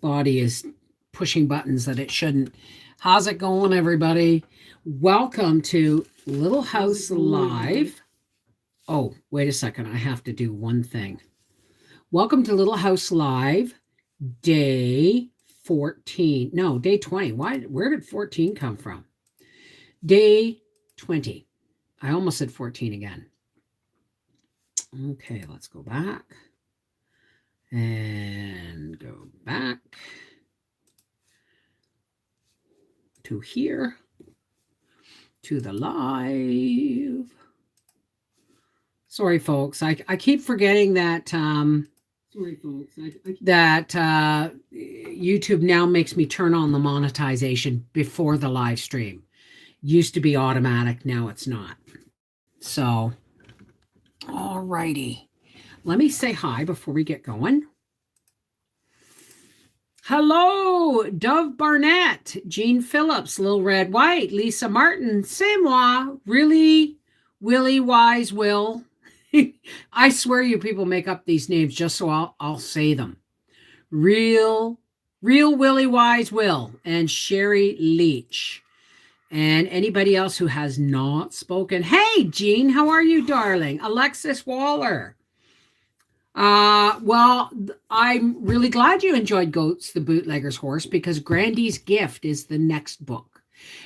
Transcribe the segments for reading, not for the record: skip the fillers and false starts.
body is pushing buttons that it shouldn't. How's it going, everybody? Welcome to Little House Live. Oh, wait a second. I have to do one thing. Welcome to Little House Live, day 14. No, day 20. Where did 14 come from? Day 20. I almost said 14 again. Okay, let's go back. And go back to here, to the live. Sorry, folks. I keep forgetting that that YouTube now makes me turn on the monetization before the live stream. Used to be automatic, now it's not. So, all righty. Let me say hi before we get going. Hello, Dove Barnett, Jean Phillips, Lil Red White, Lisa Martin, c'est moi, really, Willie Wise Will. I swear you people make up these names just so I'll say them. Real Willie Wise Will and Sherry Leach. And anybody else who has not spoken. Hey, Jean, how are you, darling? Alexis Waller. Well, I'm really glad you enjoyed Goats, the Bootlegger's Horse, because Grandy's Gift is the next book.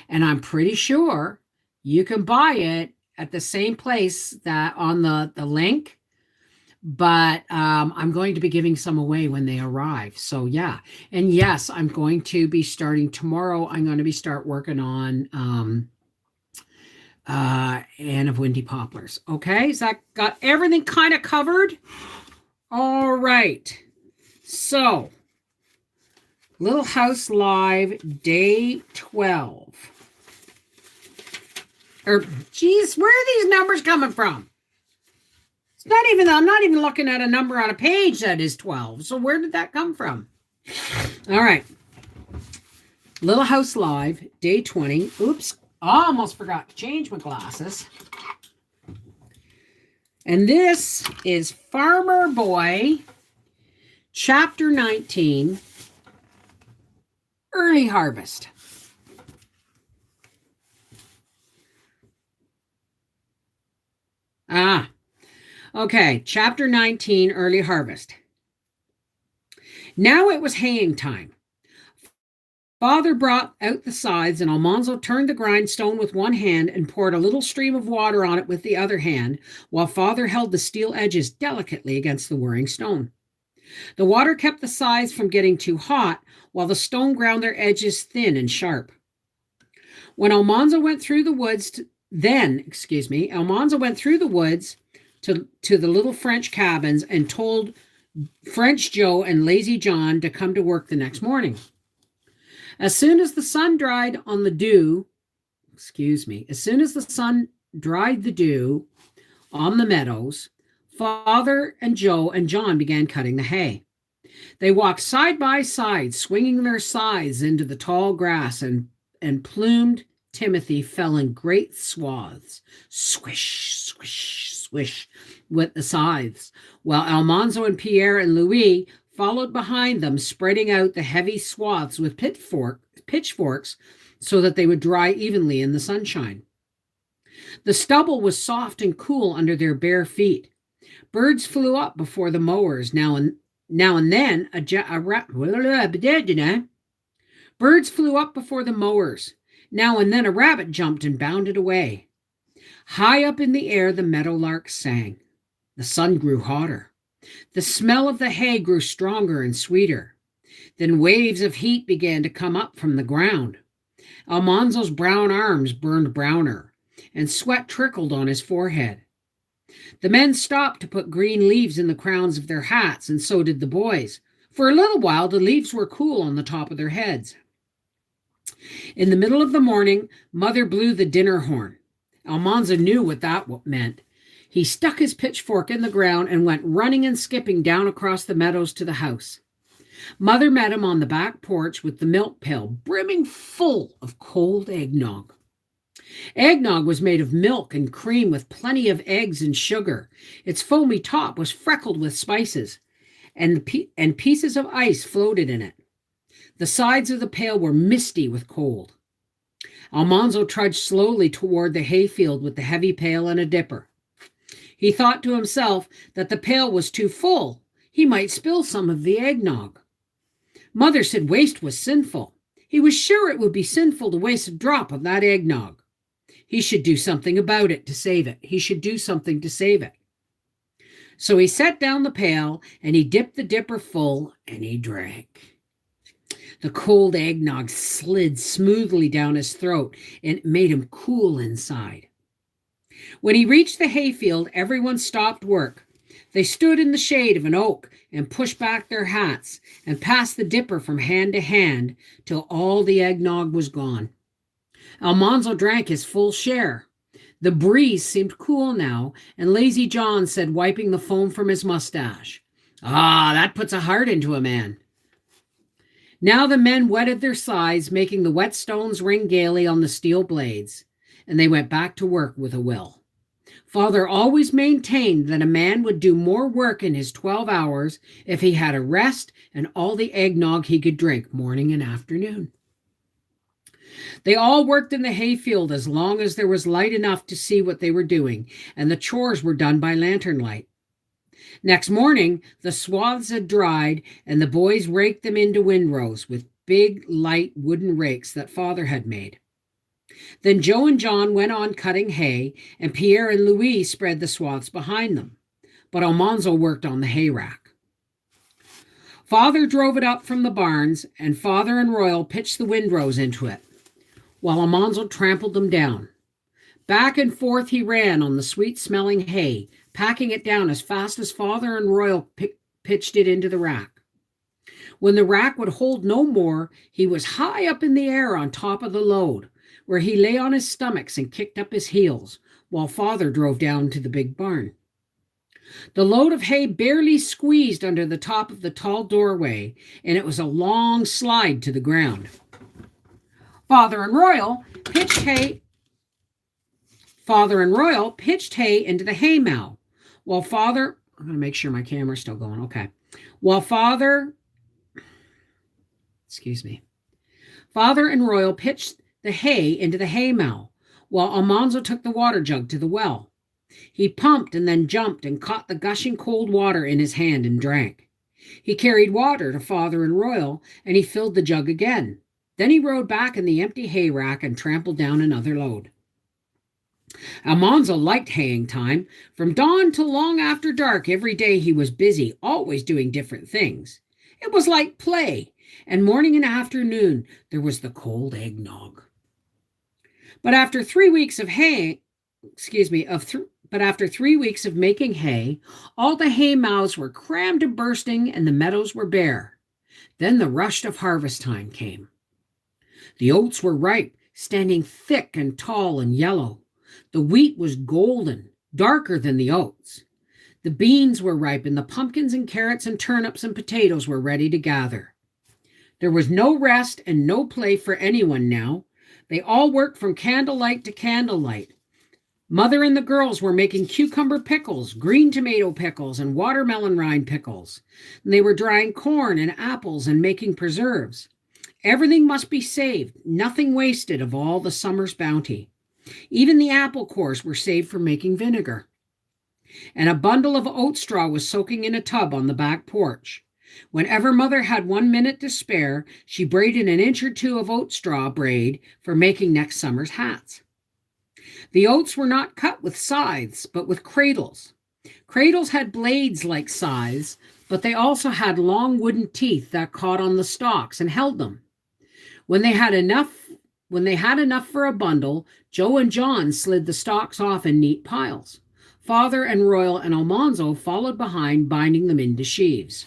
And I'm pretty sure you can buy it at the same place that on the link. But I'm going to be giving some away when they arrive. So, yeah. And yes, I'm going to be starting tomorrow. I'm going to start working on Anne of Windy Poplars. Okay, is that got everything kind of covered? All right, so Little House Live, day 12. Geez, where are these numbers coming from? It's not even, I'm not even looking at a number on a page that is 12. So where did that come from? All right, Little House Live, day 20. Oops, I almost forgot to change my glasses. And this is Farmer Boy, Chapter 19, Early Harvest. Okay, Chapter 19, Early Harvest. Now it was haying time. Father brought out the scythes, and Almanzo turned the grindstone with one hand and poured a little stream of water on it with the other hand, while Father held the steel edges delicately against the whirring stone. The water kept the scythes from getting too hot, while the stone ground their edges thin and sharp. When Almanzo went through the woods, Almanzo went through the woods to the little French cabins and told French Joe and Lazy John to come to work the next morning. As soon as the sun dried the dew on the meadows, Father and Joe and John began cutting the hay. They walked side by side, swinging their scythes into the tall grass, and plumed Timothy fell in great swaths, swish, swish, swish, with the scythes, while Almanzo and Pierre and Louis followed behind them, spreading out the heavy swaths with pitchforks so that they would dry evenly in the sunshine. The stubble was soft and cool under their bare feet. Birds flew up before the mowers. Now and then Birds flew up before the mowers. Now and then a rabbit jumped and bounded away. High up in the air the meadowlark sang. The sun grew hotter. The smell of the hay grew stronger and sweeter. Then waves of heat began to come up from the ground. Almanzo's brown arms burned browner, and sweat trickled on his forehead. The men stopped to put green leaves in the crowns of their hats, and so did the boys. For a little while the leaves were cool on the top of their heads. In the middle of the morning, Mother blew the dinner horn. Almanzo knew what that meant. He stuck his pitchfork in the ground and went running and skipping down across the meadows to the house. Mother met him on the back porch with the milk pail brimming full of cold eggnog. Eggnog was made of milk and cream with plenty of eggs and sugar. Its foamy top was freckled with spices, and pieces of ice floated in it. The sides of the pail were misty with cold. Almanzo trudged slowly toward the hayfield with the heavy pail and a dipper. He thought to himself that the pail was too full. He might spill some of the eggnog. Mother said waste was sinful. He was sure it would be sinful to waste a drop of that eggnog. He should do something about it to save it. He should do something to save it. So he set down the pail and he dipped the dipper full and he drank. The cold eggnog slid smoothly down his throat and it made him cool inside. When he reached the hayfield, everyone stopped work. They stood in the shade of an oak and pushed back their hats and passed the dipper from hand to hand till all the eggnog was gone. Almanzo drank his full share. The breeze seemed cool now, and Lazy John said, wiping the foam from his mustache, "Ah, that puts a heart into a man." Now the men whetted their scythes, making the wet stones ring gaily on the steel blades, and they went back to work with a will. Father always maintained that a man would do more work in his 12 hours if he had a rest and all the eggnog he could drink morning and afternoon. They all worked in the hayfield as long as there was light enough to see what they were doing, and the chores were done by lantern light. Next morning, the swaths had dried, and the boys raked them into windrows with big, light wooden rakes that Father had made. Then Joe and John went on cutting hay, and Pierre and Louis spread the swaths behind them. But Almanzo worked on the hay rack. Father drove it up from the barns, and Father and Royal pitched the windrows into it, while Almanzo trampled them down. Back and forth he ran on the sweet-smelling hay, packing it down as fast as Father and Royal pitched it into the rack. When the rack would hold no more, he was high up in the air on top of the load, where he lay on his stomachs and kicked up his heels, while Father drove down to the big barn. The load of hay barely squeezed under the top of the tall doorway, and it was a long slide to the ground. Father and Royal pitched hay into the haymow, while Father, I'm going to make sure my camera's still going, okay. Father and Royal pitched the hay into the haymow, while Almanzo took the water jug to the well. He pumped and then jumped and caught the gushing cold water in his hand and drank. He carried water to Father and Royal, and he filled the jug again. Then he rode back in the empty hay rack and trampled down another load. Almanzo liked haying time. From dawn till long after dark, every day he was busy, always doing different things. It was like play, and morning and afternoon there was the cold eggnog. But after 3 weeks of after 3 weeks of making hay, all the hay mows were crammed to bursting and the meadows were bare. Then the rush of harvest time came. The oats were ripe, standing thick and tall and yellow. The wheat was golden, darker than the oats. The beans were ripe, and the pumpkins and carrots and turnips and potatoes were ready to gather. There was no rest and no play for anyone now. They all worked from candlelight to candlelight. Mother and the girls were making cucumber pickles, green tomato pickles, and watermelon rind pickles. And they were drying corn and apples and making preserves. Everything must be saved, nothing wasted of all the summer's bounty. Even the apple cores were saved for making vinegar. And a bundle of oat straw was soaking in a tub on the back porch. Whenever Mother had 1 minute to spare, she braided an inch or two of oat straw braid for making next summer's hats. The oats were not cut with scythes, but with cradles. Cradles had blades like scythes, but they also had long wooden teeth that caught on the stalks and held them. When they had enough for a bundle, Joe and John slid the stalks off in neat piles. Father and Royal and Almanzo followed behind, binding them into sheaves.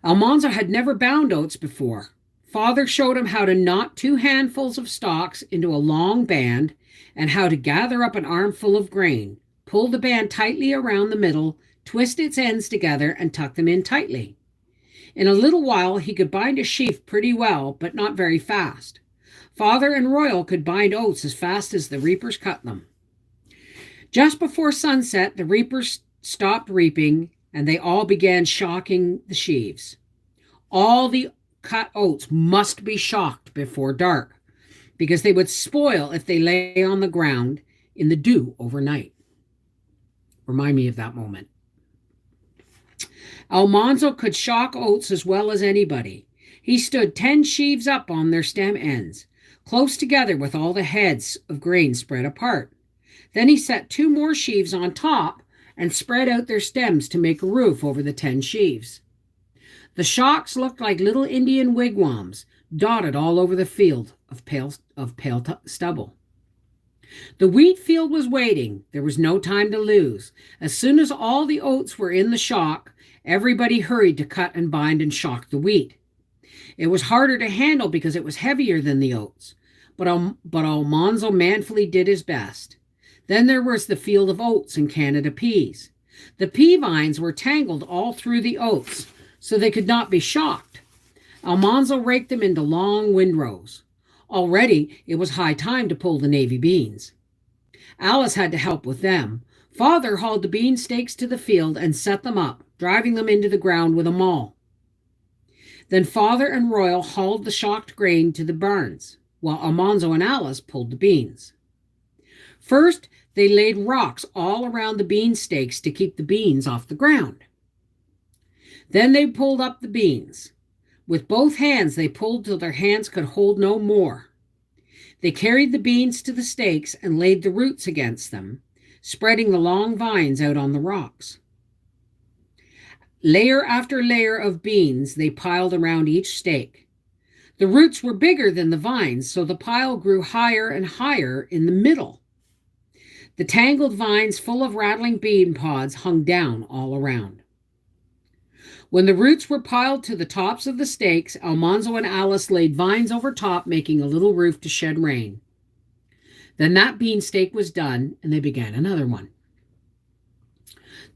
Almanzo had never bound oats before. Father showed him how to knot 2 handfuls of stalks into a long band and how to gather up an armful of grain, pull the band tightly around the middle, twist its ends together, and tuck them in tightly. In a little while he could bind a sheaf pretty well, but not very fast. Father and Royal could bind oats as fast as the reapers cut them. Just before sunset, the reapers stopped reaping and they all began shocking the sheaves. All the cut oats must be shocked before dark because they would spoil if they lay on the ground in the dew overnight. Remind me of that moment. Almanzo could shock oats as well as anybody. He stood 10 sheaves up on their stem ends, close together with all the heads of grain spread apart. Then he set 2 more sheaves on top and spread out their stems to make a roof over the 10 sheaves. The shocks looked like little Indian wigwams dotted all over the field of pale stubble. The wheat field was waiting. There was no time to lose. As soon as all the oats were in the shock, everybody hurried to cut and bind and shock the wheat. It was harder to handle because it was heavier than the oats, but Almanzo manfully did his best. Then there was the field of oats and Canada peas. The pea vines were tangled all through the oats, so they could not be shocked. Almanzo raked them into long windrows. Already it was high time to pull the navy beans. Alice had to help with them. Father hauled the bean stakes to the field and set them up, driving them into the ground with a maul. Then Father and Royal hauled the shocked grain to the barns, while Almanzo and Alice pulled the beans. First, they laid rocks all around the bean stakes to keep the beans off the ground. Then they pulled up the beans. With both hands, they pulled till their hands could hold no more. They carried the beans to the stakes and laid the roots against them, spreading the long vines out on the rocks. Layer after layer of beans they piled around each stake. The roots were bigger than the vines, so the pile grew higher and higher in the middle. The tangled vines full of rattling bean pods hung down all around. When the roots were piled to the tops of the stakes, Almanzo and Alice laid vines over top, making a little roof to shed rain. Then that bean stake was done, and they began another one.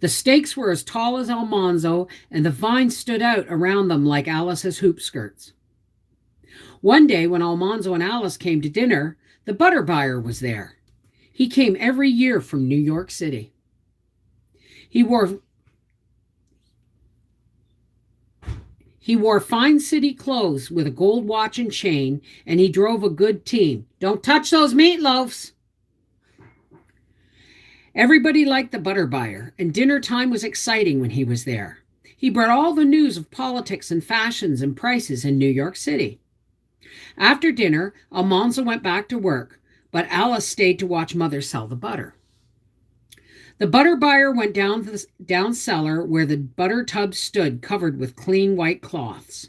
The stakes were as tall as Almanzo, and the vines stood out around them like Alice's hoop skirts. One day, when Almanzo and Alice came to dinner, the butter buyer was there. He came every year from New York City. He wore fine city clothes with a gold watch and chain, and he drove a good team. Don't touch those meatloafs. Everybody liked the butter buyer, and dinner time was exciting when he was there. He brought all the news of politics and fashions and prices in New York City. After dinner, Almanzo went back to work, but Alice stayed to watch Mother sell the butter. The butter buyer went down cellar where the butter tubs stood covered with clean white cloths.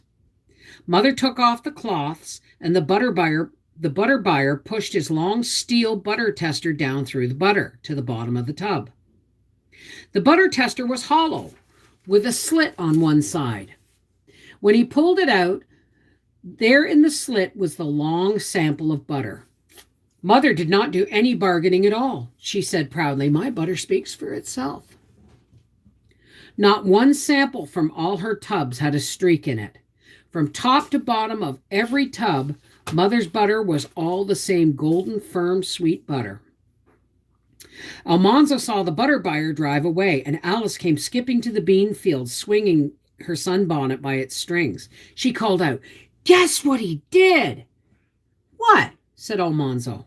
Mother took off the cloths, and the butter buyer pushed his long steel butter tester down through the butter to the bottom of the tub. The butter tester was hollow, with a slit on one side. When he pulled it out, there in the slit was the long sample of butter. Mother did not do any bargaining at all. She said proudly, "My butter speaks for itself." Not one sample from all her tubs had a streak in it. From top to bottom of every tub, Mother's butter was all the same golden, firm, sweet butter. Almanzo saw the butter buyer drive away, and Alice came skipping to the bean field, swinging her sunbonnet by its strings. She called out, "Guess what he did?" "What?" said Almanzo.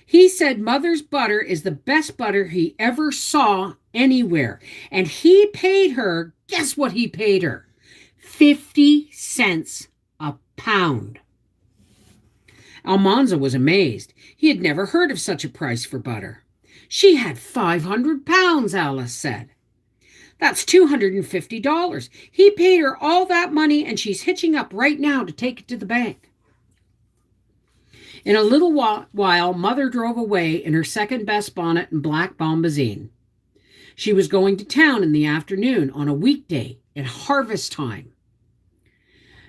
"He said Mother's butter is the best butter he ever saw anywhere. And he paid her, guess what he paid her? 50 cents a pound." Almanzo was amazed. He had never heard of such a price for butter. "She had 500 pounds, Alice said. That's $250. He paid her all that money, and she's hitching up right now to take it to the bank." In a little while, Mother drove away in her second-best bonnet and black bombazine. She was going to town in the afternoon on a weekday at harvest time.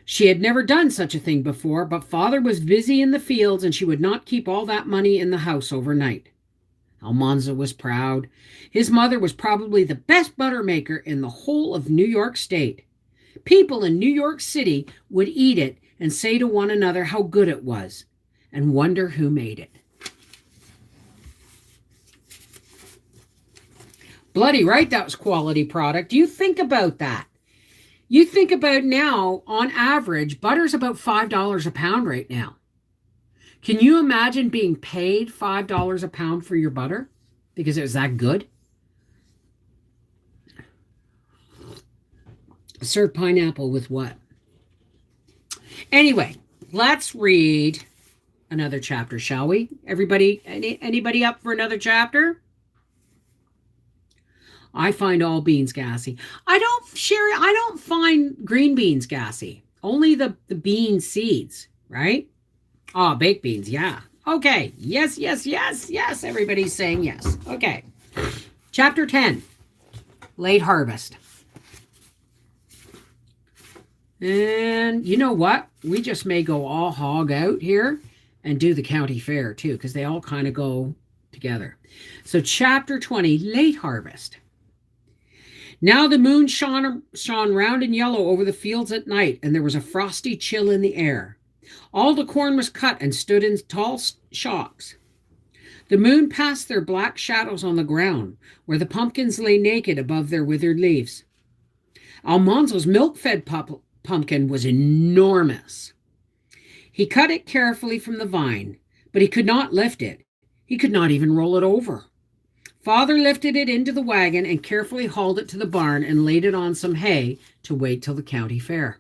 She had never done such a thing before, but Father was busy in the fields, and she would not keep all that money in the house overnight. Almanzo was proud. His mother was probably the best butter maker in the whole of New York State. People in New York City would eat it and say to one another how good it was. and wonder who made it. Bloody right, that was quality product. You think about that. You think about now, on average, butter's about $5 a pound right now. Can you imagine being paid $5 a pound for your butter because it was that good? Serve pineapple with what? Anyway, let's read another chapter, shall we? Everybody, anybody up for another chapter? I find all beans gassy. I don't find green beans gassy. Only the bean seeds, right? Oh, baked beans, yeah. Okay. Yes. Everybody's saying yes. Okay. Chapter 10. Late harvest. And you know what? We just may go all hog out here and do the county fair too, because they all kind of go together. So chapter 20, late harvest. Now the moon shone round and yellow over the fields at night, and there was a frosty chill in the air. All the corn was cut and stood in tall shocks. The moon cast their black shadows on the ground, where the pumpkins lay naked above their withered leaves. Almanzo's milk-fed pumpkin was enormous. He cut it carefully from the vine, but he could not lift it. He could not even roll it over. Father lifted it into the wagon and carefully hauled it to the barn and laid it on some hay to wait till the county fair.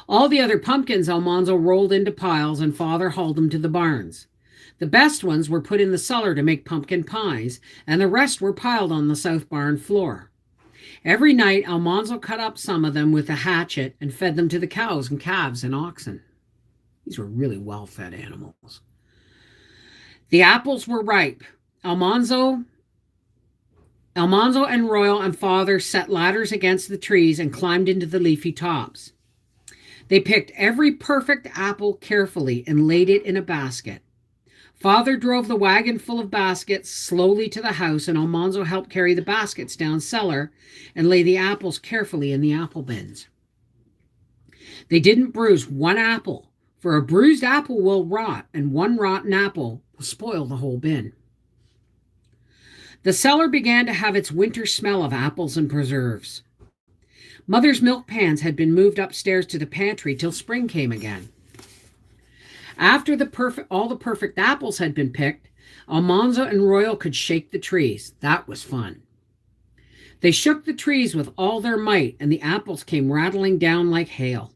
All the other pumpkins Almanzo rolled into piles, and Father hauled them to the barns. The best ones were put in the cellar to make pumpkin pies, and the rest were piled on the south barn floor. Every night, Almanzo cut up some of them with a hatchet and fed them to the cows and calves and oxen. These were really well-fed animals. The apples were ripe. Almanzo and Royal and Father set ladders against the trees and climbed into the leafy tops. They picked every perfect apple carefully and laid it in a basket. Father drove the wagon full of baskets slowly to the house, and Almanzo helped carry the baskets down cellar and lay the apples carefully in the apple bins. They didn't bruise one apple, for a bruised apple will rot, and one rotten apple will spoil the whole bin. The cellar began to have its winter smell of apples and preserves. Mother's milk pans had been moved upstairs to the pantry till spring came again. After all the perfect apples had been picked, Almanzo and Royal could shake the trees. That was fun. They shook the trees with all their might, and the apples came rattling down like hail.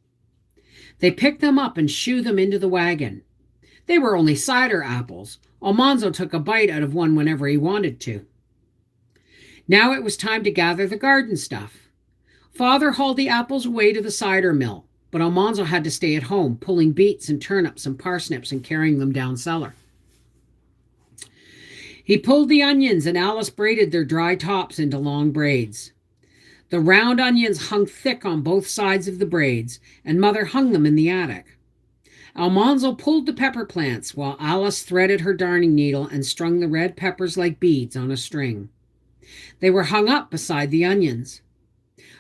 They picked them up and shooed them into the wagon. They were only cider apples. Almanzo took a bite out of one whenever he wanted to. Now it was time to gather the garden stuff. Father hauled the apples away to the cider mill, but Almanzo had to stay at home, pulling beets and turnips and parsnips and carrying them down cellar. He pulled the onions, and Alice braided their dry tops into long braids. The round onions hung thick on both sides of the braids, and Mother hung them in the attic. Almanzo pulled the pepper plants, while Alice threaded her darning needle and strung the red peppers like beads on a string. They were hung up beside the onions.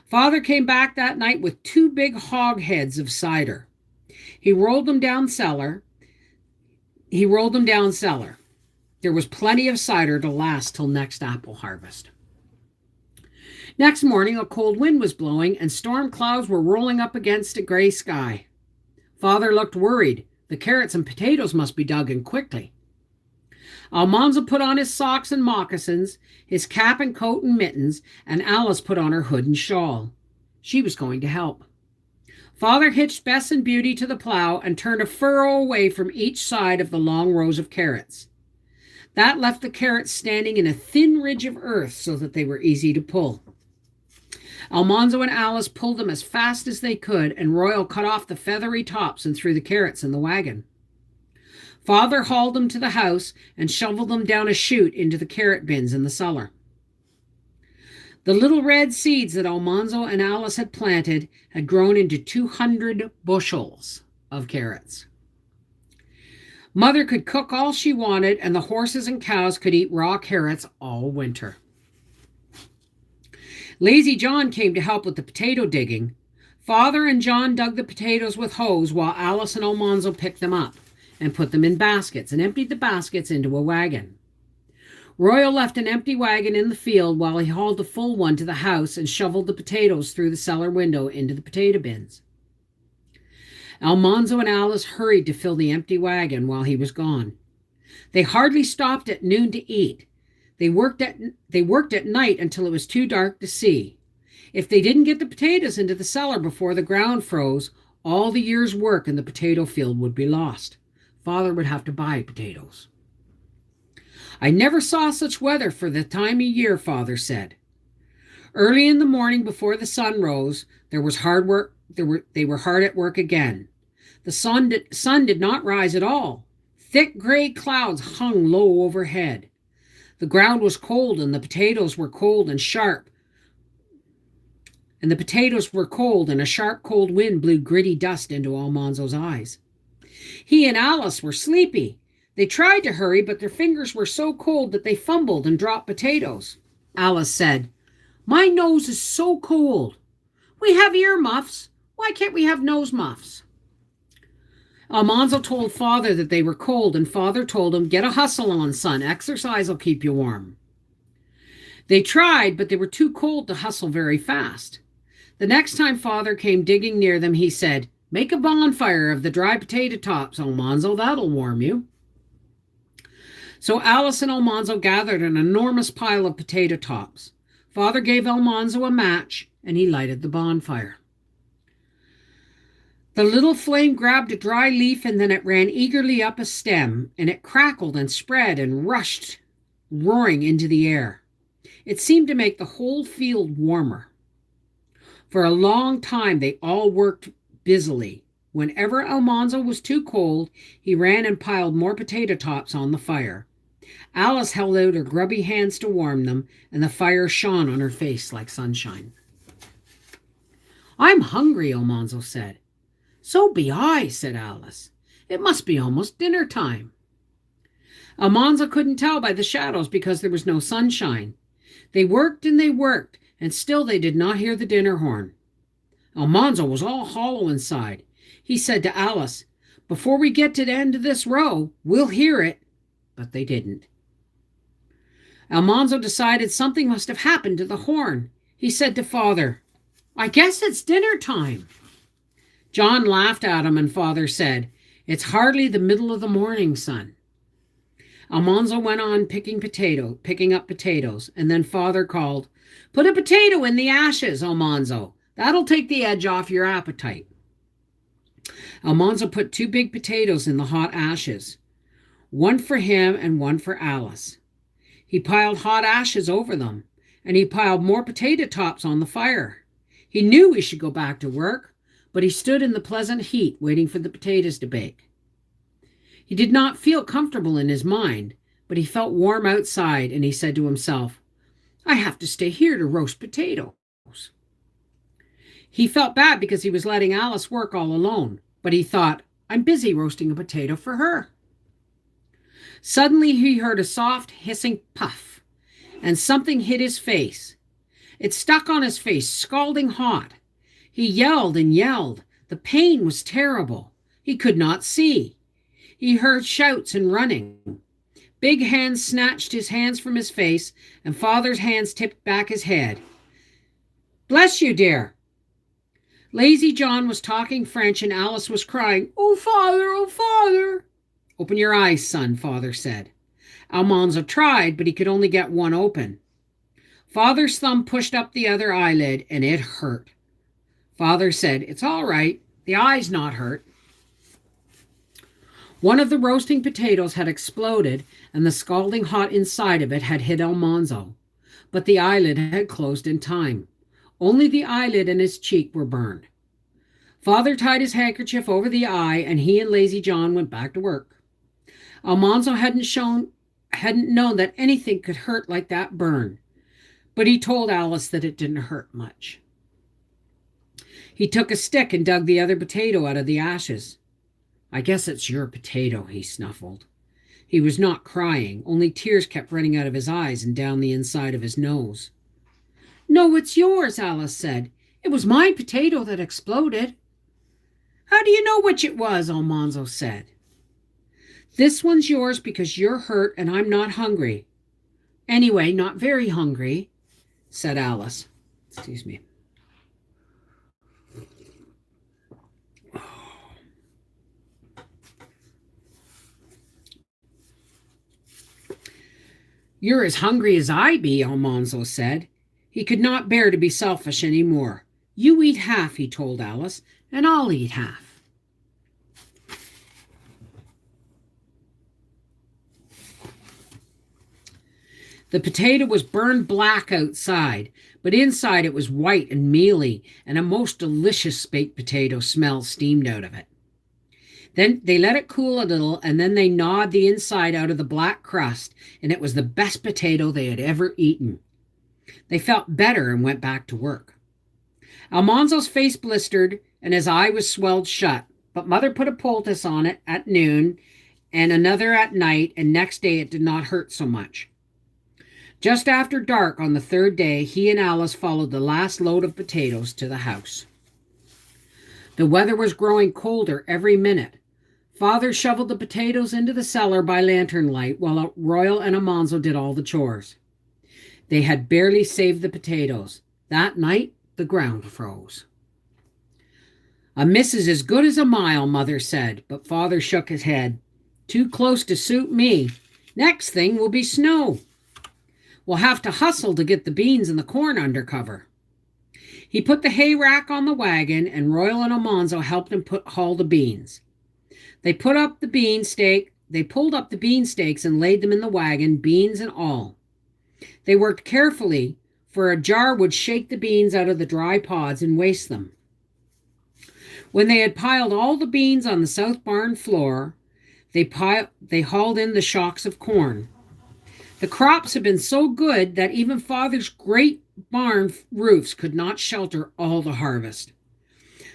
Father came back that night with 2 big hogsheads of cider. He rolled them down cellar. There was plenty of cider to last till next apple harvest. Next morning, a cold wind was blowing, and storm clouds were rolling up against a gray sky. Father looked worried. The carrots and potatoes must be dug in quickly. Almanzo put on his socks and moccasins, his cap and coat and mittens, and Alice put on her hood and shawl. She was going to help. Father hitched Bess and Beauty to the plow and turned a furrow away from each side of the long rows of carrots. That left the carrots standing in a thin ridge of earth so that they were easy to pull. Almanzo and Alice pulled them as fast as they could, and Royal cut off the feathery tops and threw the carrots in the wagon. Father hauled them to the house and shoveled them down a chute into the carrot bins in the cellar. The little red seeds that Almanzo and Alice had planted had grown into 200 bushels of carrots. Mother could cook all she wanted, and the horses and cows could eat raw carrots all winter. Lazy John came to help with the potato digging. Father and John dug the potatoes with hoes while Alice and Almanzo picked them up. and put them in baskets and emptied the baskets into a wagon. Royal left an empty wagon in the field while he hauled the full one to the house and shoveled the potatoes through the cellar window into the potato bins. Almanzo and Alice hurried to fill the empty wagon while he was gone. They hardly stopped at noon to eat. They worked at night until it was too dark to see. If they didn't get the potatoes into the cellar before the ground froze, all the year's work in the potato field would be lost. Father would have to buy potatoes. I never saw such weather for the time of year, Father said. Early in the morning before the sun rose, there was hard work. They were hard at work again. The sun did not rise at all. Thick gray clouds hung low overhead. The ground was cold and the potatoes were cold and sharp. And a sharp cold wind blew gritty dust into Almanzo's eyes. He and Alice were sleepy. They tried to hurry, but their fingers were so cold that they fumbled and dropped potatoes. Alice said, "My nose is so cold. We have ear muffs. Why can't we have nose muffs?" Almanzo told Father that they were cold, and Father told him, "Get a hustle on, son. Exercise will keep you warm." They tried, but they were too cold to hustle very fast. The next time Father came digging near them, he said, "Make a bonfire of the dry potato tops, Almanzo. That'll warm you." So Alice and Almanzo gathered an enormous pile of potato tops. Father gave Almanzo a match, and he lighted the bonfire. The little flame grabbed a dry leaf, and then it ran eagerly up a stem, and it crackled and spread and rushed, roaring into the air. It seemed to make the whole field warmer. For a long time they all worked busily. Whenever Almanzo was too cold, he ran and piled more potato tops on the fire. Alice held out her grubby hands to warm them, and the fire shone on her face like sunshine. "I'm hungry," Almanzo said. "So be I," said Alice. "It must be almost dinner time." Almanzo couldn't tell by the shadows because there was no sunshine. They worked, and still they did not hear the dinner horn. Almanzo was all hollow inside. He said to Alice, "Before we get to the end of this row, we'll hear it." But they didn't. Almanzo decided something must have happened to the horn. He said to Father, "I guess it's dinner time." John laughed at him, and Father said, "It's hardly the middle of the morning, son." Almanzo went on picking up potatoes, and then Father called, "Put a potato in the ashes, Almanzo. That'll take the edge off your appetite." Almanzo put 2 big potatoes in the hot ashes, one for him and one for Alice. He piled hot ashes over them, and he piled more potato tops on the fire. He knew he should go back to work, but he stood in the pleasant heat waiting for the potatoes to bake. He did not feel comfortable in his mind, but he felt warm outside, and he said to himself, "I have to stay here to roast potatoes." He felt bad because he was letting Alice work all alone, but he thought, "I'm busy roasting a potato for her." Suddenly he heard a soft hissing puff, and something hit his face. It stuck on his face, scalding hot. He yelled and yelled. The pain was terrible. He could not see. He heard shouts and running. Big hands snatched his hands from his face, and Father's hands tipped back his head. "Bless you, dear." Lazy John was talking French, and Alice was crying, "Oh, Father, oh, Father." "Open your eyes, son," Father said. Almanzo tried, but he could only get one open. Father's thumb pushed up the other eyelid, and it hurt. Father said, "It's all right. The eye's not hurt." One of the roasting potatoes had exploded, and the scalding hot inside of it had hit Almanzo, but the eyelid had closed in time. Only the eyelid and his cheek were burned. Father tied his handkerchief over the eye, and he and Lazy John went back to work. Almanzo hadn't known that anything could hurt like that burn, but he told Alice that it didn't hurt much. He took a stick and dug the other potato out of the ashes. "I guess it's your potato," he snuffled. He was not crying, only tears kept running out of his eyes and down the inside of his nose. "No, it's yours," Alice said. "It was my potato that exploded." "How do you know which it was?" Almanzo said. This one's yours because you're hurt and I'm not hungry. Anyway, not very hungry, said Alice. Excuse me. You're as hungry as I be, Almanzo said. He could not bear to be selfish any more. You eat half, he told Alice, and I'll eat half. The potato was burned black outside, but inside it was white and mealy, and a most delicious baked potato smell steamed out of it. Then they let it cool a little, and then they gnawed the inside out of the black crust, and it was the best potato they had ever eaten. They felt better and went back to work. Almanzo's face blistered, and his eye was swelled shut, but Mother put a poultice on it at noon and another at night, and next day it did not hurt so much. Just after dark on the third day, he and Alice followed the last load of potatoes to the house. The weather was growing colder every minute. Father shoveled the potatoes into the cellar by lantern light, while Royal and Almanzo did all the chores. They had barely saved the potatoes. That night, the ground froze. A miss is as good as a mile, Mother said, but Father shook his head. Too close to suit me. Next thing will be snow. We'll have to hustle to get the beans and the corn under cover. He put the hay rack on the wagon, and Royal and Almanzo helped him haul the beans. They pulled up the beanstakes and laid them in the wagon, beans and all. They worked carefully, for a jar would shake the beans out of the dry pods and waste them. When they had piled all the beans on the south barn floor, they hauled in the shocks of corn. The crops had been so good that even Father's great barn roofs could not shelter all the harvest.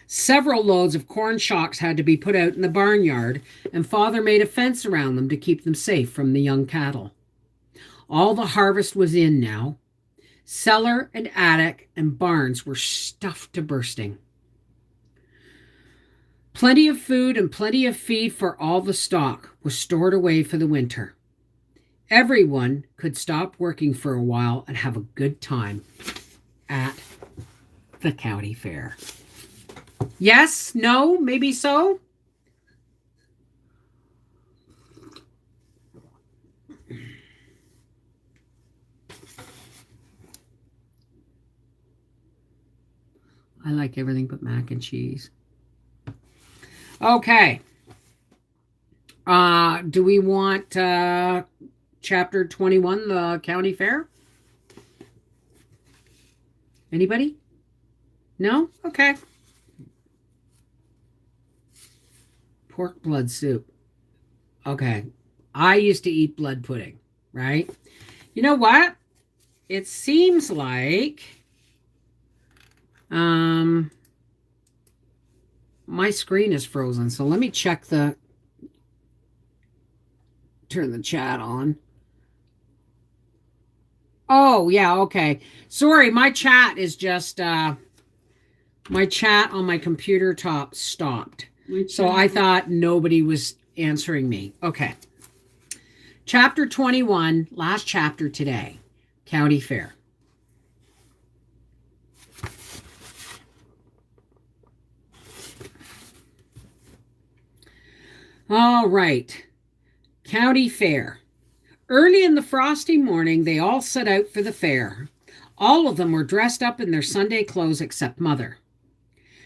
Several loads of corn shocks had to be put out in the barnyard, and Father made a fence around them to keep them safe from the young cattle. All the harvest was in now. Cellar and attic and barns were stuffed to bursting. Plenty of food and plenty of feed for all the stock was stored away for the winter. Everyone could stop working for a while and have a good time at the county fair. Yes? No? Maybe so? I like everything but mac and cheese. Okay. Do we want chapter 21, the county fair? Anybody? No? Okay. Pork blood soup. Okay. I used to eat blood pudding, right? You know what? It seems like my screen is frozen, so let me turn the chat on. Oh, yeah, okay. Sorry, my chat is just my chat on my computer top stopped. So I thought nobody was answering me. Okay. Chapter 21, last chapter today, County Fair. All right. County Fair. Early in the frosty morning, they all set out for the fair. All of them were dressed up in their Sunday clothes except Mother.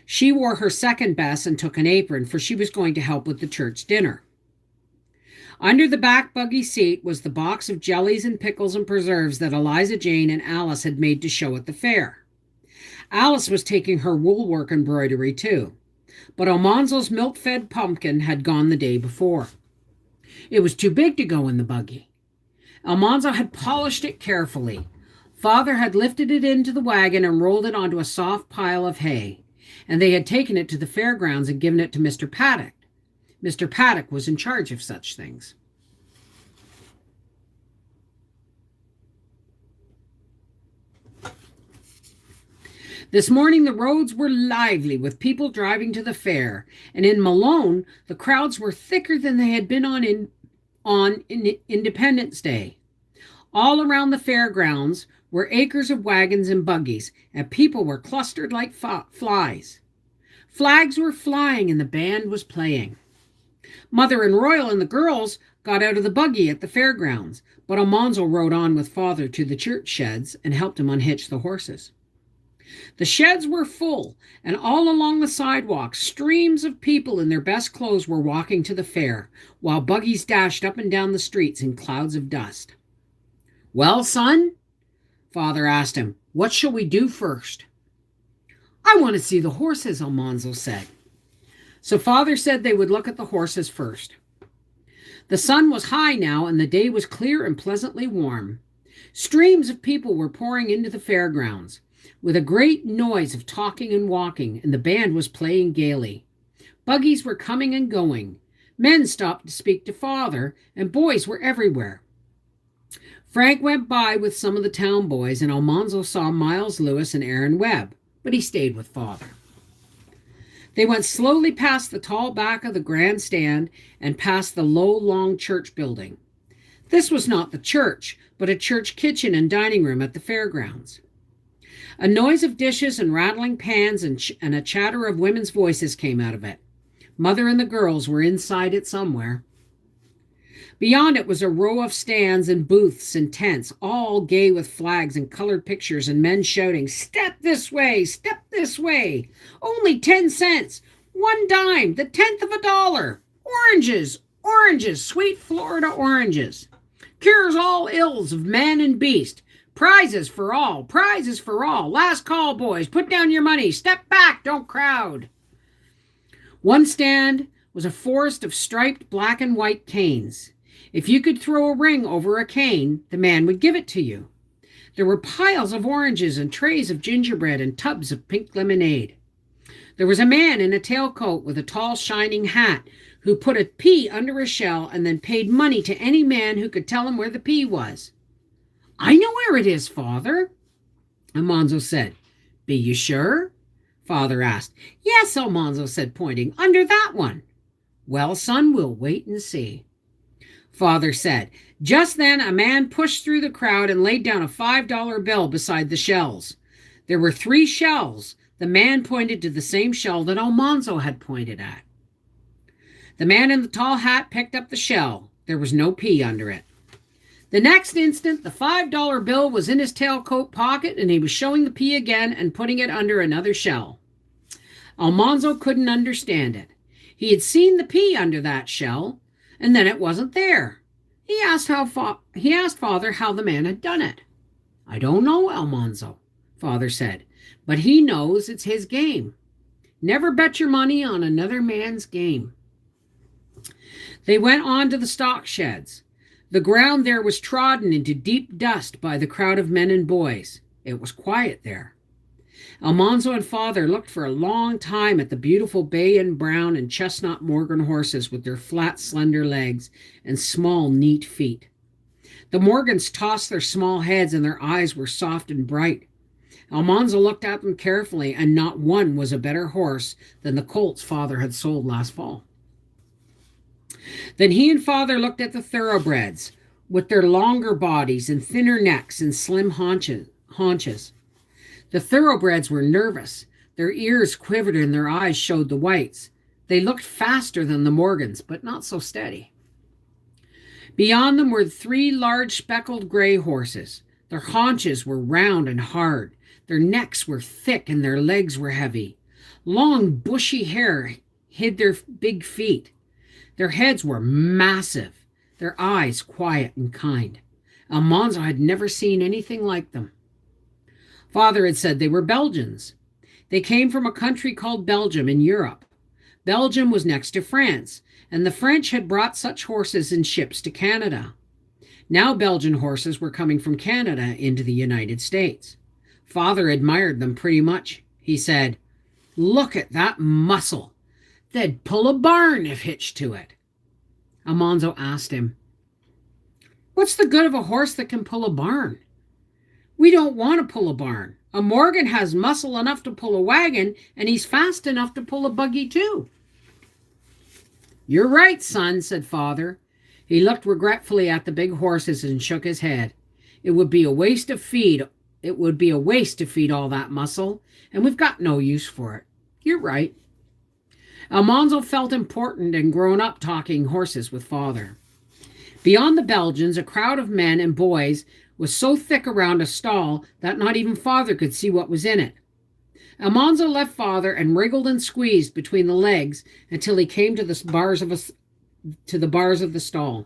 She wore her second best and took an apron, for she was going to help with the church dinner. Under the back buggy seat was the box of jellies and pickles and preserves that Eliza Jane and Alice had made to show at the fair. Alice was taking her woolwork embroidery too, but Almanzo's milk-fed pumpkin had gone the day before. It was too big to go in the buggy. Almanzo had polished it carefully. Father had lifted it into the wagon and rolled it onto a soft pile of hay, and they had taken it to the fairgrounds and given it to Mr. Paddock. Mr. Paddock was in charge of such things. This morning the roads were lively with people driving to the fair, and in Malone the crowds were thicker than they had been on in on Independence Day. All around the fairgrounds were acres of wagons and buggies, and people were clustered like flies. Flags were flying and the band was playing. Mother and Royal and the girls got out of the buggy at the fairgrounds, but Almanzo rode on with Father to the church sheds and helped him unhitch the horses. The sheds were full, and all along the sidewalks, streams of people in their best clothes were walking to the fair, while buggies dashed up and down the streets in clouds of dust. "Well, son," Father asked him, "what shall we do first?" "I want to see the horses," Almanzo said. So Father said they would look at the horses first. The sun was high now, and the day was clear and pleasantly warm. Streams of people were pouring into the fairgrounds, with a great noise of talking and walking, and the band was playing gaily. Buggies were coming and going. Men stopped to speak to Father, and boys were everywhere. Frank went by with some of the town boys, and Almanzo saw Miles Lewis and Aaron Webb, but he stayed with Father. They went slowly past the tall back of the grandstand and past the low, long church building. This was not the church, but a church kitchen and dining room at the fairgrounds. A noise of dishes and rattling pans and a chatter of women's voices came out of it. Mother and the girls were inside it somewhere. Beyond it was a row of stands and booths and tents, all gay with flags and colored pictures and men shouting, "Step this way, step this way. Only 10 cents, 1 dime, the 10th of a dollar. Oranges, oranges, sweet Florida oranges. Cures all ills of man and beast. Prizes for all, prizes for all. Last call, boys, put down your money. Step back, don't crowd." One stand was a forest of striped black and white canes. If you could throw a ring over a cane, the man would give it to you. There were piles of oranges and trays of gingerbread and tubs of pink lemonade. There was a man in a tailcoat with a tall shining hat who put a pea under a shell and then paid money to any man who could tell him where the pea was. "I know where it is, Father," Almanzo said. "Be you sure?" Father asked. "Yes," Almanzo said, pointing, "under that one." "Well, son, we'll wait and see." Father said. Just then a man pushed through the crowd and laid down a $5 bill beside the shells. There were 3 shells. The man pointed to the same shell that Almanzo had pointed at. The man in the tall hat picked up the shell. There was no pea under it. The next instant, the $5 bill was in his tailcoat pocket, and he was showing the pea again and putting it under another shell. Almanzo couldn't understand it. He had seen the pea under that shell, and then it wasn't there. He asked Father how the man had done it. "I don't know, Almanzo," Father said, "but he knows it's his game. Never bet your money on another man's game." They went on to the stock sheds. The ground there was trodden into deep dust by the crowd of men and boys. It was quiet there. Almanzo and Father looked for a long time at the beautiful bay and brown and chestnut Morgan horses with their flat, slender legs and small, neat feet. The Morgans tossed their small heads and their eyes were soft and bright. Almanzo looked at them carefully, and not one was a better horse than the colts Father had sold last fall. Then he and Father looked at the thoroughbreds with their longer bodies and thinner necks and slim haunches. The thoroughbreds were nervous. Their ears quivered and their eyes showed the whites. They looked faster than the Morgans, but not so steady. Beyond them were 3 large speckled gray horses. Their haunches were round and hard. Their necks were thick and their legs were heavy. Long, bushy hair hid their big feet. Their heads were massive, their eyes quiet and kind. Almanzo had never seen anything like them. Father had said they were Belgians. They came from a country called Belgium in Europe. Belgium was next to France, and the French had brought such horses in ships to Canada. Now Belgian horses were coming from Canada into the United States. Father admired them pretty much. He said, "Look at that muscle. They'd pull a barn if hitched to it." Almanzo asked him, "What's the good of a horse that can pull a barn?" "We don't want to pull a barn. A Morgan has muscle enough to pull a wagon, and he's fast enough to pull a buggy too." "You're right, son," said Father. He looked regretfully at the big horses and shook his head. It would be a waste to feed. It would be a waste to feed all that muscle, and we've got no use for it. You're right. Almanzo felt important and grown up talking horses with father. Beyond the Belgians, a crowd of men and boys was so thick around a stall that not even father could see what was in it. Almanzo left father and wriggled and squeezed between the legs until he came to the bars of the stall.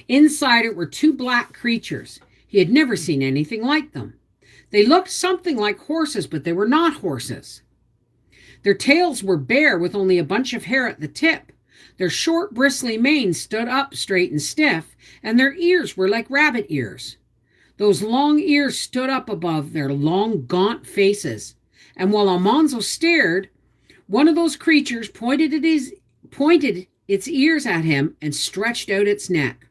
Inside it were two black creatures. He had never seen anything like them. They looked something like horses, but they were not horses. Their tails were bare with only a bunch of hair at the tip. Their short, bristly manes stood up straight and stiff, and their ears were like rabbit ears. Those long ears stood up above their long, gaunt faces, and while Almanzo stared, one of those creatures pointed its ears at him and stretched out its neck.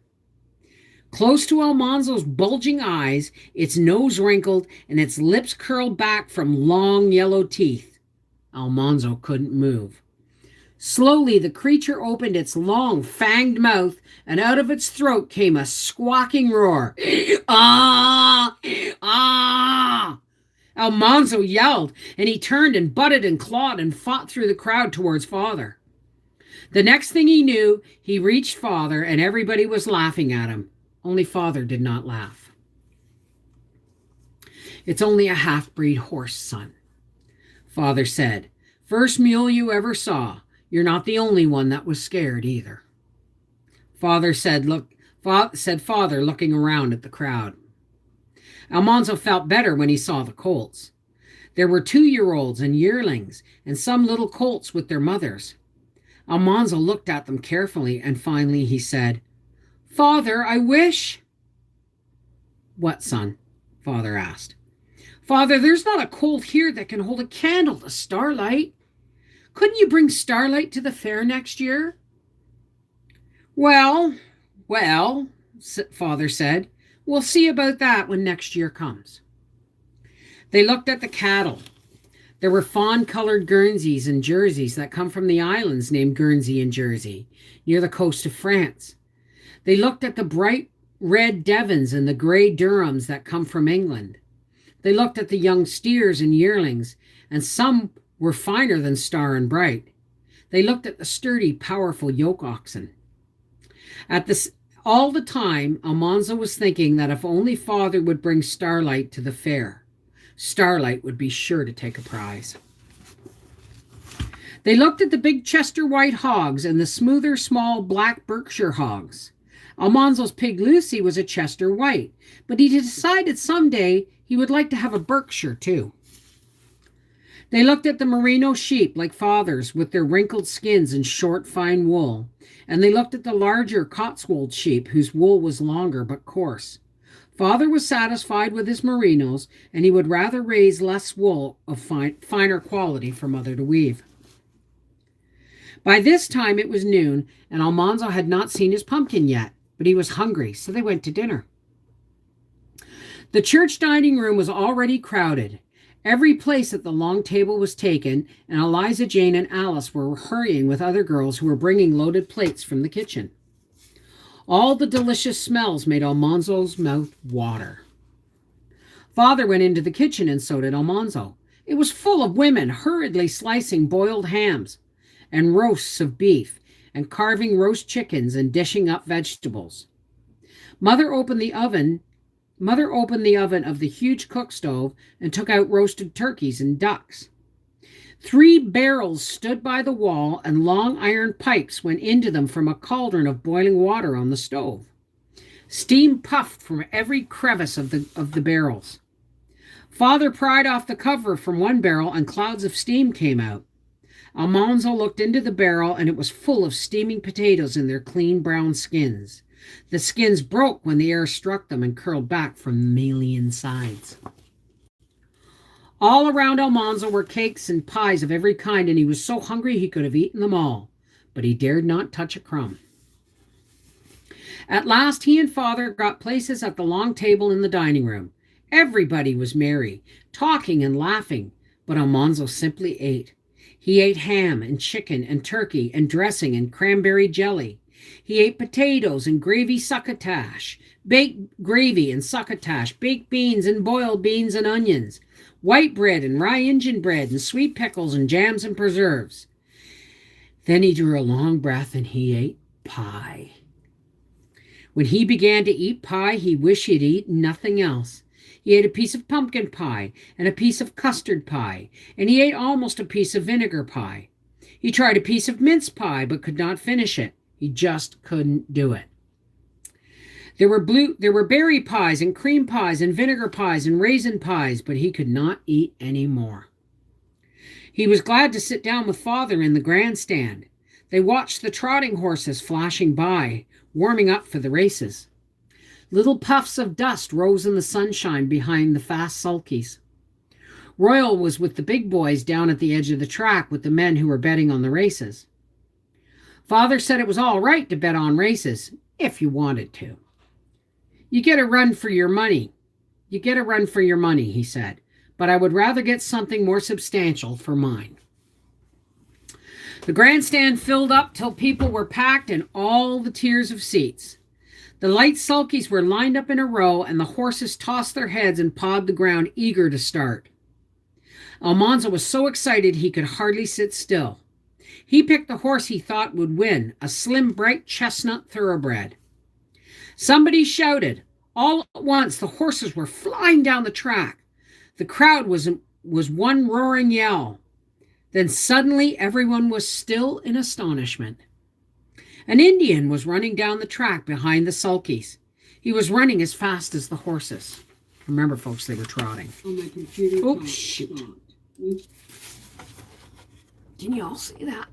Close to Almanzo's bulging eyes, its nose wrinkled and its lips curled back from long yellow teeth. Almanzo couldn't move. Slowly, the creature opened its long, fanged mouth, and out of its throat came a squawking roar. Ah! Ah! Almanzo yelled, and he turned and butted and clawed and fought through the crowd towards father. The next thing he knew, he reached father, and everybody was laughing at him. Only father did not laugh. It's only a half-breed horse, son, father said. First mule you ever saw. You're not the only one that was scared either. Father said, father, looking around at the crowd. Almanzo felt better when he saw the colts. There were 2-year-olds and yearlings, and some little colts with their mothers. Almanzo looked at them carefully, and finally he said, Father, I wish... What, son? Father asked. Father, there's not a colt here that can hold a candle to Starlight. Couldn't you bring Starlight to the fair next year? Well, father said, we'll see about that when next year comes. They looked at the cattle. There were fawn-colored Guernseys and Jerseys that come from the islands named Guernsey and Jersey, near the coast of France. They looked at the bright red Devons and the gray Durhams that come from England. They looked at the young steers and yearlings, and some were finer than Star and Bright. They looked at the sturdy, powerful yoke oxen. All the time, Almanzo was thinking that if only father would bring Starlight to the fair, Starlight would be sure to take a prize. They looked at the big Chester white hogs and the smoother, small black Berkshire hogs. Almanzo's pig Lucy was a Chester white, but he decided someday he would like to have a Berkshire too. They looked at the merino sheep like father's with their wrinkled skins and short, fine wool, and they looked at the larger Cotswold sheep whose wool was longer but coarse. Father was satisfied with his merinos, and he would rather raise less wool of finer quality for mother to weave. By this time it was noon, and Almanzo had not seen his pumpkin yet, but he was hungry, so they went to dinner. The church dining room was already crowded. Every place at the long table was taken, and Eliza Jane and Alice were hurrying with other girls who were bringing loaded plates from the kitchen. All the delicious smells made Almanzo's mouth water. Father went into the kitchen, and so did Almanzo. It was full of women hurriedly slicing boiled hams and roasts of beef, and carving roast chickens and dishing up vegetables. Mother opened the oven of the huge cook stove and took out roasted turkeys and ducks. 3 barrels stood by the wall, and long iron pipes went into them from a cauldron of boiling water on the stove. Steam puffed from every crevice of the barrels. Father pried off the cover from one barrel, and clouds of steam came out. Almanzo looked into the barrel, and it was full of steaming potatoes in their clean brown skins. The skins broke when the air struck them and curled back from the mealy insides. All around Almanzo were cakes and pies of every kind, and he was so hungry he could have eaten them all, but he dared not touch a crumb. At last he and father got places at the long table in the dining room. Everybody was merry, talking and laughing, but Almanzo simply ate. He ate ham and chicken and turkey and dressing and cranberry jelly. He ate potatoes and gravy succotash, baked gravy and succotash, baked beans and boiled beans and onions, white bread and rye Injun bread and sweet pickles and jams and preserves. Then he drew a long breath and he ate pie. When he began to eat pie, he wished he'd eaten nothing else. He ate a piece of pumpkin pie and a piece of custard pie, and he ate almost a piece of vinegar pie. He tried a piece of mince pie but could not finish it. He just couldn't do it. There were berry pies and cream pies and vinegar pies and raisin pies, but he could not eat any more. He was glad to sit down with Father in the grandstand. They watched the trotting horses flashing by, warming up for the races. Little puffs of dust rose in the sunshine behind the fast sulkies. Royal was with the big boys down at the edge of the track with the men who were betting on the races. Father said it was all right to bet on races, if you wanted to. You get a run for your money. You get a run for your money, he said, but I would rather get something more substantial for mine. The grandstand filled up till people were packed in all the tiers of seats. The light sulkies were lined up in a row, and the horses tossed their heads and pawed the ground, eager to start. Almanzo was so excited he could hardly sit still. He picked the horse he thought would win, a slim, bright chestnut thoroughbred. Somebody shouted. All at once, the horses were flying down the track. The crowd was one roaring yell. Then suddenly everyone was still in astonishment. An Indian was running down the track behind the sulkies. He was running as fast as the horses. Remember, folks, they were trotting. On my computer. Oops, shoot. Can you all see that?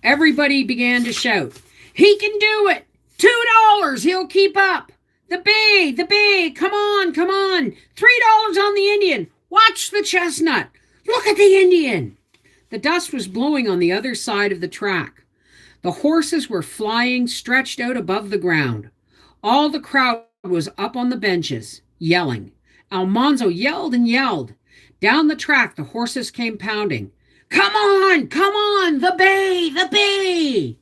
Everybody began to shout, "He can do it! $2, he'll keep up! The bay, come on! $3 on the Indian! Watch the chestnut! Look at the Indian!" The dust was blowing on the other side of the track. The horses were flying, stretched out above the ground. All the crowd was up on the benches, yelling. Almanzo yelled and yelled. Down the track, the horses came pounding. Come on, the bay!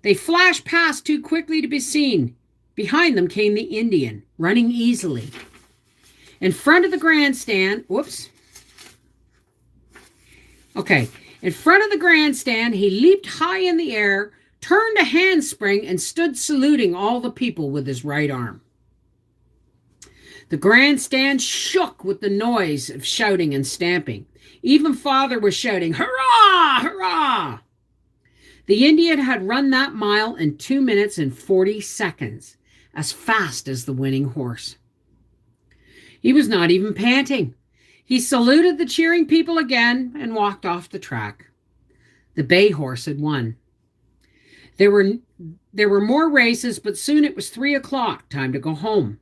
They flashed past too quickly to be seen. Behind them came the Indian, running easily. In front of the grandstand, in front of the grandstand, he leaped high in the air, turned a handspring, and stood saluting all the people with his right arm. The grandstand shook with the noise of shouting and stamping. Even Father was shouting, "Hurrah! Hurrah!" The Indian had run that mile in 2 minutes and 40 seconds, as fast as the winning horse. He was not even panting. He saluted the cheering people again and walked off the track. The bay horse had won. There were more races, but soon it was 3 o'clock, time to go home.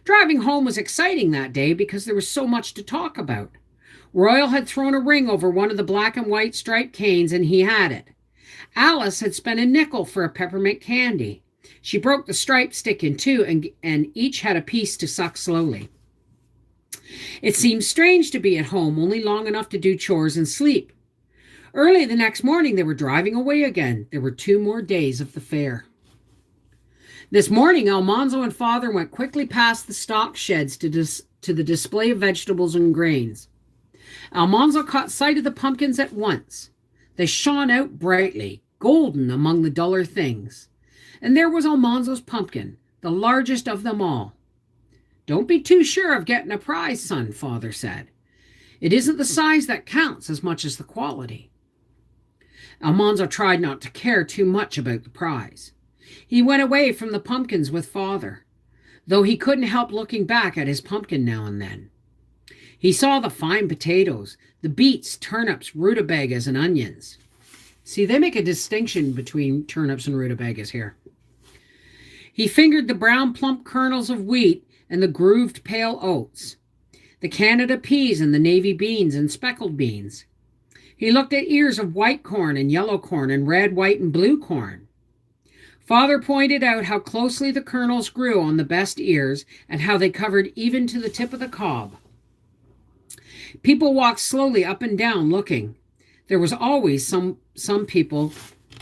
Driving home was exciting that day because there was so much to talk about. Royal had thrown a ring over one of the black and white striped canes, and he had it. Alice had spent a nickel for a peppermint candy. She broke the striped stick in two, and each had a piece to suck slowly. It seemed strange to be at home only long enough to do chores and sleep. Early the next morning, they were driving away again. There were 2 more days of the fair. This morning, Almanzo and Father went quickly past the stock sheds to the display of vegetables and grains. Almanzo caught sight of the pumpkins at once. They shone out brightly, golden among the duller things. And there was Almanzo's pumpkin, the largest of them all. "Don't be too sure of getting a prize, son," Father said. "It isn't the size that counts as much as the quality." Almanzo tried not to care too much about the prize. He went away from the pumpkins with Father, though he couldn't help looking back at his pumpkin now and then. He saw the fine potatoes, the beets, turnips, rutabagas, and onions. See, they make a distinction between turnips and rutabagas here. He fingered the brown plump kernels of wheat and the grooved pale oats, the Canada peas and the navy beans and speckled beans. He looked at ears of white corn and yellow corn and red, white, and blue corn. Father pointed out how closely the kernels grew on the best ears and how they covered even to the tip of the cob. People walked slowly up and down looking. There was always some people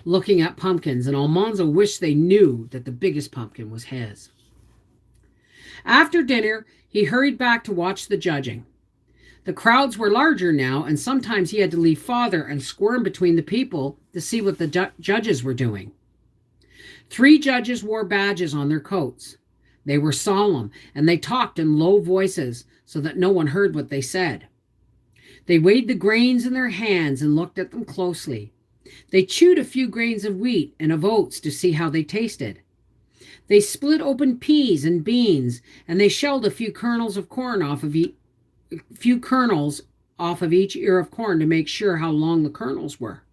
looking at pumpkins, and Almanzo wished they knew that the biggest pumpkin was his. After dinner, he hurried back to watch the judging. The crowds were larger now, and sometimes he had to leave Father and squirm between the people to see what the judges were doing. 3 judges wore badges on their coats. They were solemn, and they talked in low voices so that no one heard what they said. They weighed the grains in their hands and looked at them closely. They chewed a few grains of wheat and of oats to see how they tasted. They split open peas and beans, and they shelled a few kernels of corn off of each ear of corn to make sure how long the kernels were.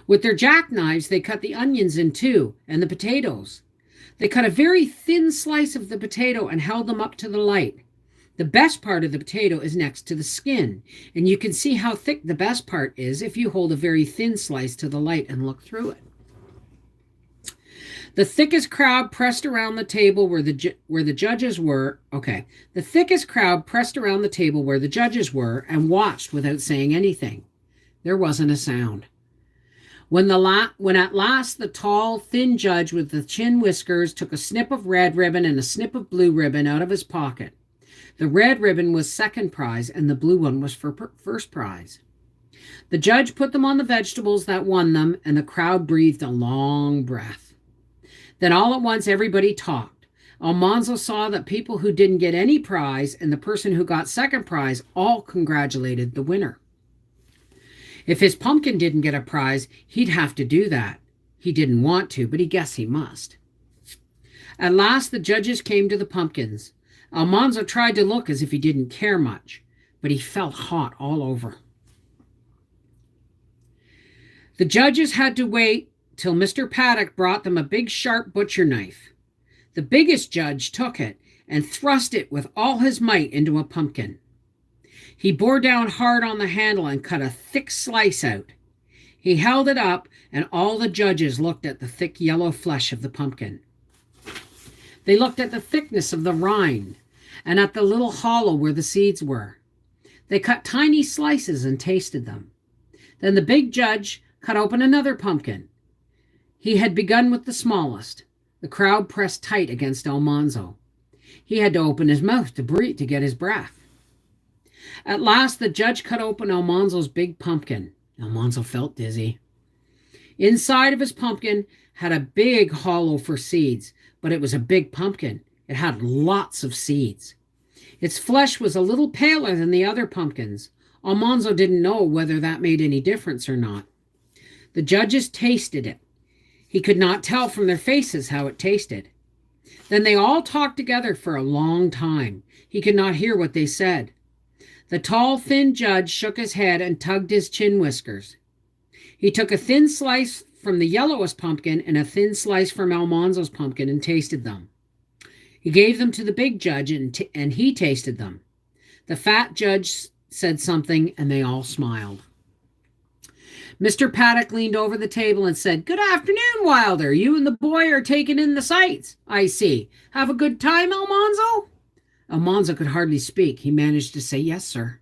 With their jackknives, they cut the onions in two, and the potatoes. They cut a very thin slice of the potato and held them up to the light. The best part of the potato is next to the skin, and you can see how thick the best part is if you hold a very thin slice to the light and look through it. The thickest crowd pressed around the table where the judges were. The thickest crowd pressed around the table where the judges were and watched without saying anything. There wasn't a sound. When at last the tall, thin judge with the chin whiskers took a snip of red ribbon and a snip of blue ribbon out of his pocket. The red ribbon was second prize, and the blue one was for first prize. The judge put them on the vegetables that won them, and the crowd breathed a long breath. Then all at once everybody talked. Almanzo saw that people who didn't get any prize and the person who got second prize all congratulated the winner. If his pumpkin didn't get a prize, he'd have to do that. He didn't want to, but he guessed he must. At last the judges came to the pumpkins. Almanzo tried to look as if he didn't care much, but he felt hot all over. The judges had to wait till Mr. Paddock brought them a big sharp butcher knife. The biggest judge took it and thrust it with all his might into a pumpkin. He bore down hard on the handle and cut a thick slice out. He held it up, and all the judges looked at the thick yellow flesh of the pumpkin. They looked at the thickness of the rind and at the little hollow where the seeds were. They cut tiny slices and tasted them. Then the big judge cut open another pumpkin. He had begun with the smallest. The crowd pressed tight against Almanzo. He had to open his mouth to breathe to get his breath. At last the judge cut open Almanzo's big pumpkin. Almanzo felt dizzy. Inside of his pumpkin had a big hollow for seeds, but it was a big pumpkin. It had lots of seeds. Its flesh was a little paler than the other pumpkins. Almanzo didn't know whether that made any difference or not. The judges tasted it. He could not tell from their faces how it tasted. Then they all talked together for a long time. He could not hear what they said. The tall, thin judge shook his head and tugged his chin whiskers. He took a thin slice from the yellowest pumpkin and a thin slice from Almanzo's pumpkin and tasted them. He gave them to the big judge and he tasted them. The fat judge said something and they all smiled. Mr. Paddock leaned over the table and said, "Good afternoon, Wilder. You and the boy are taking in the sights, I see. Have a good time, Almanzo?" Almanzo could hardly speak. He managed to say, "Yes, sir."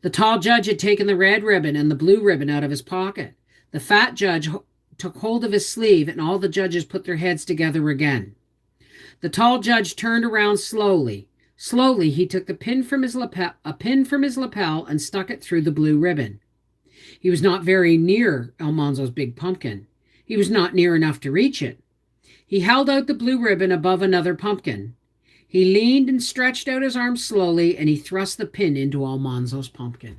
The tall judge had taken the red ribbon and the blue ribbon out of his pocket. The fat judge took hold of his sleeve, and all the judges put their heads together again. The tall judge turned around slowly. Slowly, he took a pin from his lapel and stuck it through the blue ribbon. He was not very near Almanzo's big pumpkin. He was not near enough to reach it. He held out the blue ribbon above another pumpkin. He leaned and stretched out his arms slowly, and he thrust the pin into Almanzo's pumpkin.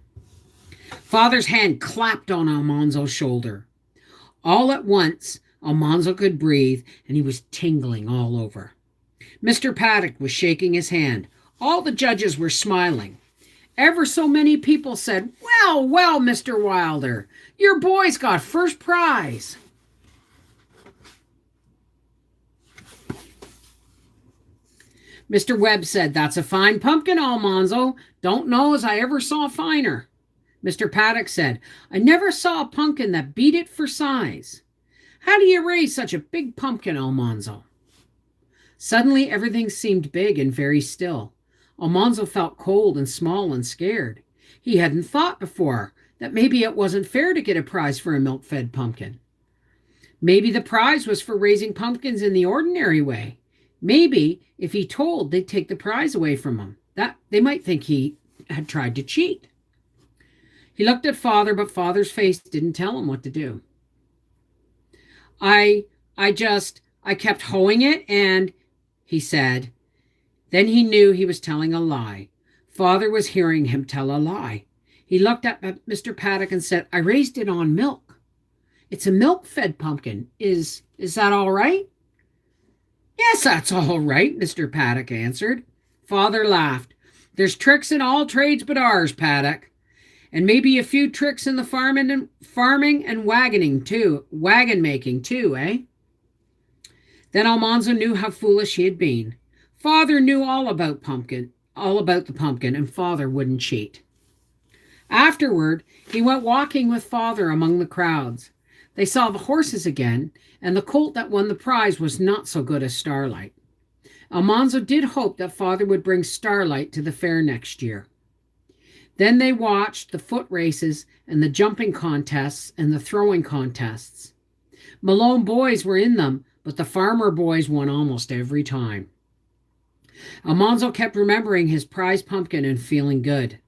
Father's hand clapped on Almanzo's shoulder. All at once, Almanzo could breathe, and he was tingling all over. Mr. Paddock was shaking his hand. All the judges were smiling. Ever so many people said, "Well, well, Mr. Wilder, your boy's got first prize." Mr. Webb said, "That's a fine pumpkin, Almanzo. Don't know as I ever saw finer." Mr. Paddock said, "I never saw a pumpkin that beat it for size. How do you raise such a big pumpkin, Almanzo?" Suddenly everything seemed big and very still. Almanzo felt cold and small and scared. He hadn't thought before that maybe it wasn't fair to get a prize for a milk-fed pumpkin. Maybe the prize was for raising pumpkins in the ordinary way. Maybe if he told, they'd take the prize away from him. That they might think he had tried to cheat. He looked at Father, but Father's face didn't tell him what to do. I kept hoeing it, and he said. Then he knew he was telling a lie. Father was hearing him tell a lie. He looked up at Mr. Paddock and said, I raised it on milk. It's a milk-fed pumpkin. Is that all right? Yes, that's all right, Mr. Paddock answered. Father laughed. There's tricks in all trades but ours, Paddock. And maybe a few tricks in the farming and wagon making too, eh? Then Almanzo knew how foolish he had been. Father knew all about the pumpkin, and Father wouldn't cheat. Afterward, he went walking with Father among the crowds. They saw the horses again, and the colt that won the prize was not so good as Starlight. Almanzo did hope that Father would bring Starlight to the fair next year. Then they watched the foot races and the jumping contests and the throwing contests. Malone boys were in them, but the farmer boys won almost every time. Almanzo kept remembering his prize pumpkin and feeling good.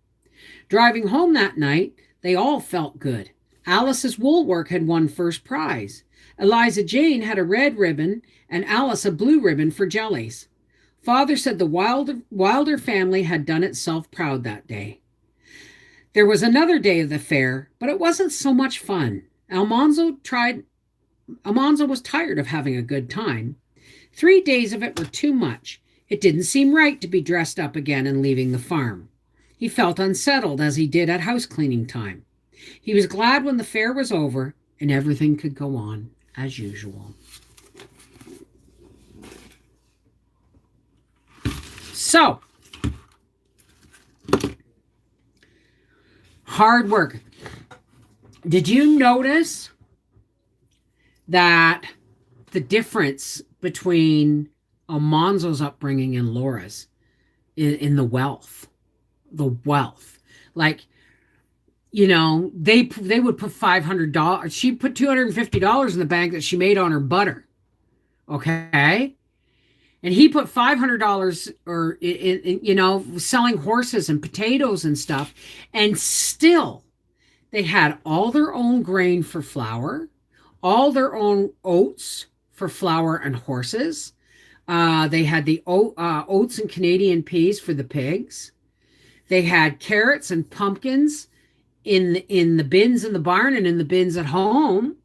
Driving home that night, they all felt good. Alice's wool work had won first prize. Eliza Jane had a red ribbon and Alice a blue ribbon for jellies. Father said the Wilder family had done itself proud that day. There was another day of the fair, but it wasn't so much fun. Almanzo was tired of having a good time. 3 days of it were too much. It didn't seem right to be dressed up again and leaving the farm. He felt unsettled as he did at house cleaning time. He was glad when the fair was over and everything could go on as usual. So, hard work. Did you notice that the difference between Almanzo's upbringing and Laura's in the wealth? The wealth. Like, you know, they would put $500. She put $250 in the bank that she made on her butter. Okay? And he put $500 or in selling horses and potatoes and stuff. And still, they had all their own grain for flour, all their own oats for flour and horses. They had the oats and Canadian peas for the pigs. They had carrots and pumpkins in the bins in the barn and in the bins at home.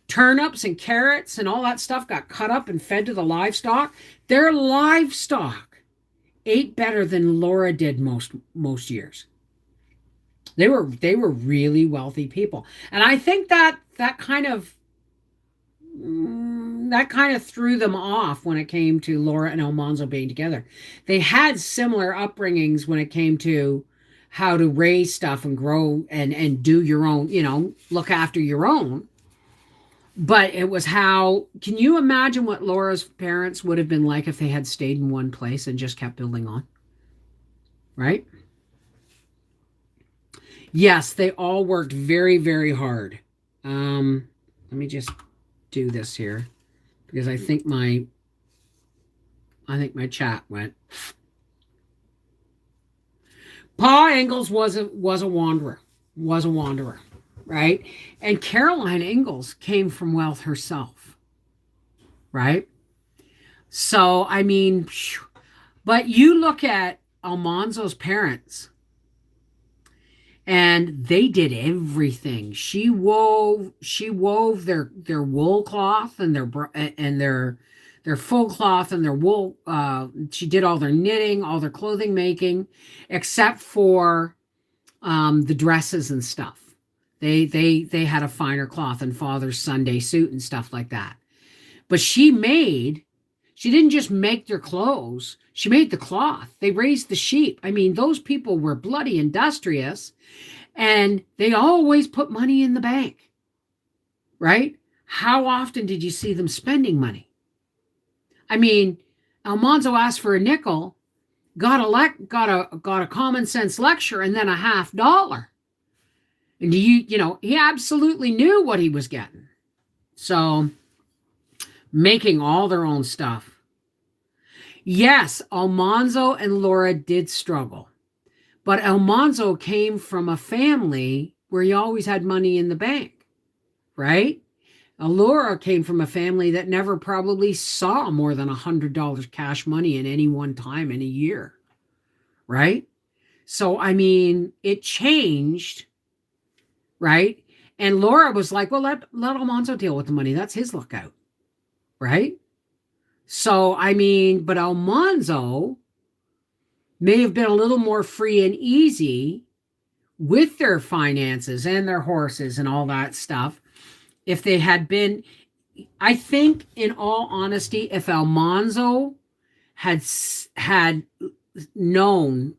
Turnips and carrots and all that stuff got cut up and fed to the livestock. Their livestock ate better than Laura did most years. They were really wealthy people. And I think that kind of threw them off when it came to Laura and Almanzo being together. They had similar upbringings when it came to how to raise stuff and grow and do your own, look after your own. But it was how, can you imagine what Laura's parents would have been like if they had stayed in one place and just kept building on? Right? Yes, they all worked very, very hard. Let me just do this here because I think my chat went. Pa Ingalls was a wanderer, right? And Caroline Ingalls came from wealth herself, right? So, I mean, but you look at Almanzo's parents, and they did everything. She wove their wool cloth and their full cloth and their wool. She did all their knitting, all their clothing making, except for the dresses and stuff. They had a finer cloth and Father's Sunday suit and stuff like that. But she didn't just make their clothes. She made the cloth. They raised the sheep. I mean, those people were bloody industrious, and they always put money in the bank, right? How often did you see them spending money? I mean, Almanzo asked for a nickel, got a common sense lecture, and then $50. And he absolutely knew what he was getting. So, making all their own stuff. Yes, Almanzo and Laura did struggle. But Almanzo came from a family where he always had money in the bank, right? Laura came from a family that never probably saw more than $100 cash money in any one time in a year, right? So, I mean, it changed, right? And Laura was like, well, let Almanzo deal with the money. That's his lookout, right? So, I mean, but Almanzo may have been a little more free and easy with their finances and their horses and all that stuff if they had been. I think, in all honesty, if Almanzo had known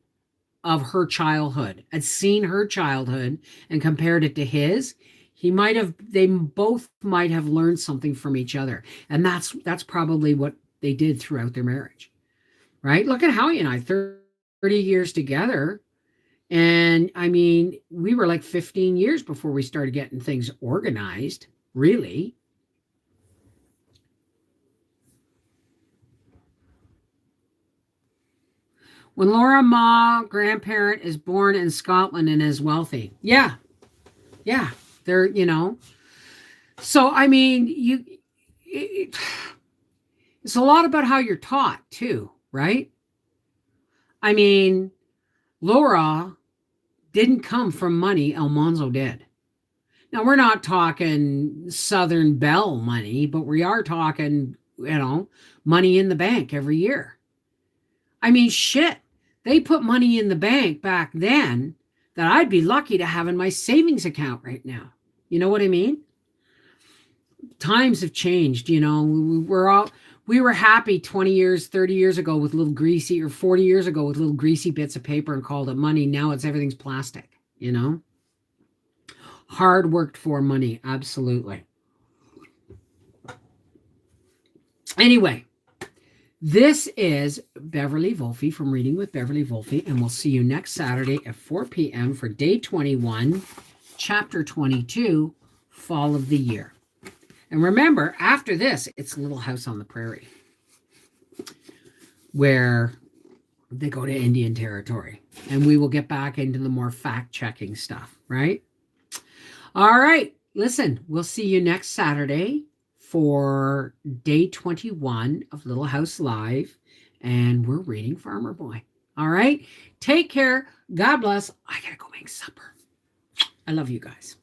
of her childhood, had seen her childhood and compared it to his, they both might have learned something from each other. And that's probably what they did throughout their marriage. Right? Look at Howie and I, 30 years together. And I mean, we were like 15 years before we started getting things organized, really. When Laura Ma, grandparent, is born in Scotland and is wealthy. Yeah. Yeah. They're. So, I mean, it's a lot about how you're taught, too, right? I mean, Laura didn't come from money, Almanzo did. Now, we're not talking Southern Belle money, but we are talking, money in the bank every year. I mean, shit, they put money in the bank back then that I'd be lucky to have in my savings account right now. You know what I mean? Times have changed, we were happy 20 years, 30 years ago with little greasy, or 40 years ago with little greasy bits of paper and called it money. Now everything's plastic, Hard worked for money, absolutely. Anyway, this is Beverly Wolfe from Reading with Beverly Wolfe, and we'll see you next Saturday at 4 p.m. for day 21, chapter 22, Fall of the Year. And remember, after this, it's Little House on the Prairie, where they go to Indian Territory. And we will get back into the more fact-checking stuff, right? All right. Listen, we'll see you next Saturday for day 21 of Little House Live. And we're reading Farmer Boy. All right. Take care. God bless. I got to go make supper. I love you guys.